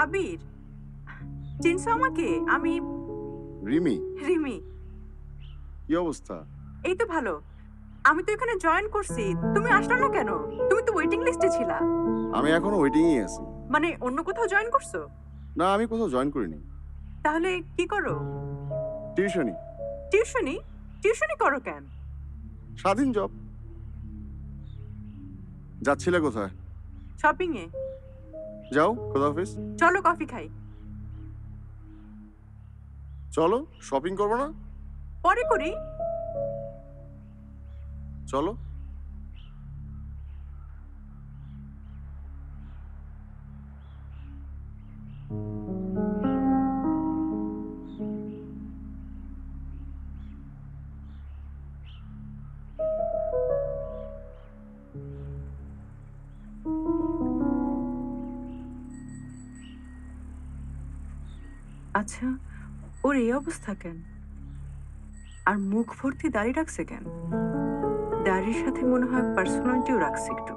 আবির, চিনছো আমাকে? আমি রিমি, রিমি। কি অবস্থা? এই তো ভালো। আমি তো এখানে জয়েন করছি, তুমি আসলে না কেন? তুমি তো ওয়েটিং লিস্টে ছিলা। আমি এখনো ওয়েটিংয়ে আছি। মানে অন্য কোথাও জয়েন করছো? না, আমি কোথাও জয়েন করিনি। তাহলে কি করো? টিউশনি। টিউশনি? টিউশনি করো কেন? স্বাধীন জব। যাচ্ছিলে কোথায়? শপিং এ। যাও, খোদা হাফিজ। চলো কফি খাই। চলো, শপিং করবো না? পরে করি। চলো। আচ্ছা, ওর এই অবস্থা কেন? আর মুখ ভর্তি দাড়ি রাখছে কেন? দাড়ির সাথে মনে হয় পার্সোনালিটিও রাখছে একটু।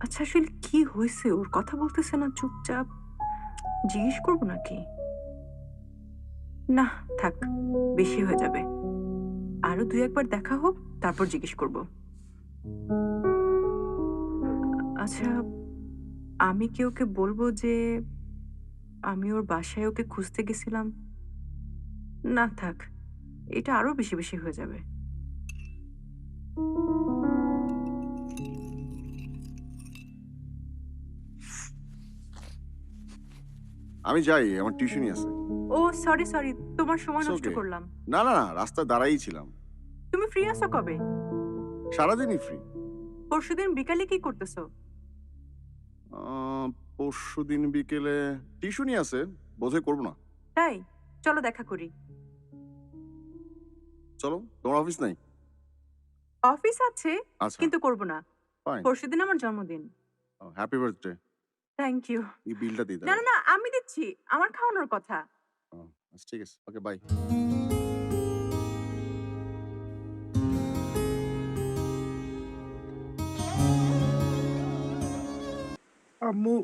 আচ্ছা, আসলে কি হয়েছে? ওর কথা বলতেছে না, চুপচাপ। জিজ্ঞেস করবো নাকি? না, থাক, বেশি হয়ে যাবে। আরো দুই একবার দেখা হোক, তারপর জিজ্ঞেস করব। আচ্ছা, আমি কি ওকে বলবো যে আমি ওর বাসায় ওকে খুঁজতে গেছিলাম? না থাক, এটা আরো বেশি বেশি হয়ে যাবে। আমি যাই, আমার টিউশনি আছে। ও সরি সরি, তোমার সময় It's নষ্ট okay. করলাম। না না না, রাস্তায় দাঁড়াই ছিলাম। তুমি ফ্রি আছো কবে? সারাদিনই ফ্রি। পরশুদিন বিকালে কি করতেছো? পরশুদিন বিকেলে টিউশনি আছে, বোধহয় করবো না। তাই, চলো দেখা করি। চলো, তোমার অফিস নাই? অফিস আছে, আচ্ছা, কিন্তু করব না। ফাইন। পরশুদিন আমার জন্মদিন। Happy birthday. Thank you. এই বিলটা দিয়ে না দাও। না না, আমি দিচ্ছি, আমার খাওয়ানোর কথা। আচ্ছা, ঠিক আছে, ওকে, বাই। আম্মু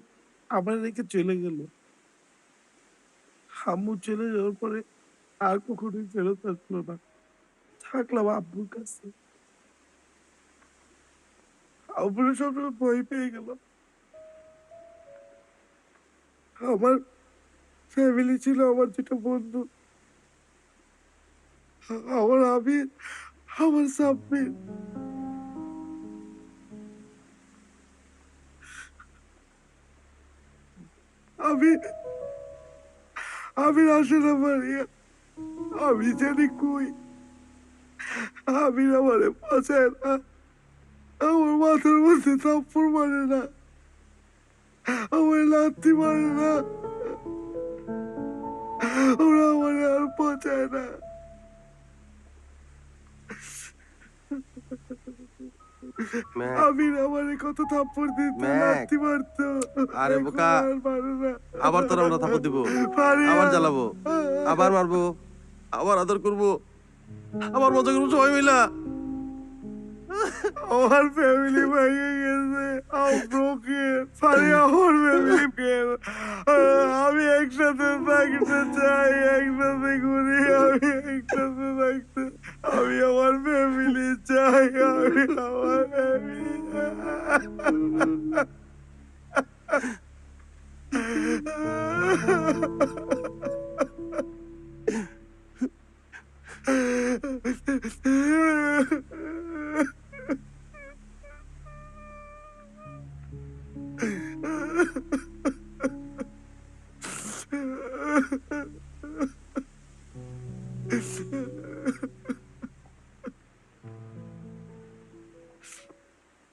আমার রেখে চলে গেল। আম্মু চলে যাওয়ার পরে আর কখনোই ফেরত আসলো না। থাকলাম আব্বুর কাছে। আব্বুর সবসময় ভয় পেয়ে গেল। আমার ফ্যামিলি ছিল, আমার দুটো বন্ধু, আমার আবির, আমার সাব্বির। আমি আবির আসে না পারিয়া, আমি জানি কই। আবির আমারে বাঁচায় না, আমার মাথার মধ্যে থাপ্পড় মারে না, আমার লাথি মারে না, ওরা আমারে আর বাঁচায় না। আবির আমারে কত থাপ্পড় দিত, লাথি মারতো। আরে বোকা, আর পারে না। আবার তোর আমরা থাপ্পড় দিব, পারি আবার না। জ্বালাবো, আবার মারবো, আবার আদর করবো, আবার মজা করবো সবাই মিলা। আমার ফ্যামিলি ভেঙে গেছে, ব্রোকেন। পারি আমার ফ্যামিলি কেন? আমি একসাথে থাকতে চাই, একসাথে ঘুরি, আমি একসাথে থাকতে, আমি আমার ফ্যামিলি চাই, আমি আমার ফ্যামিলি।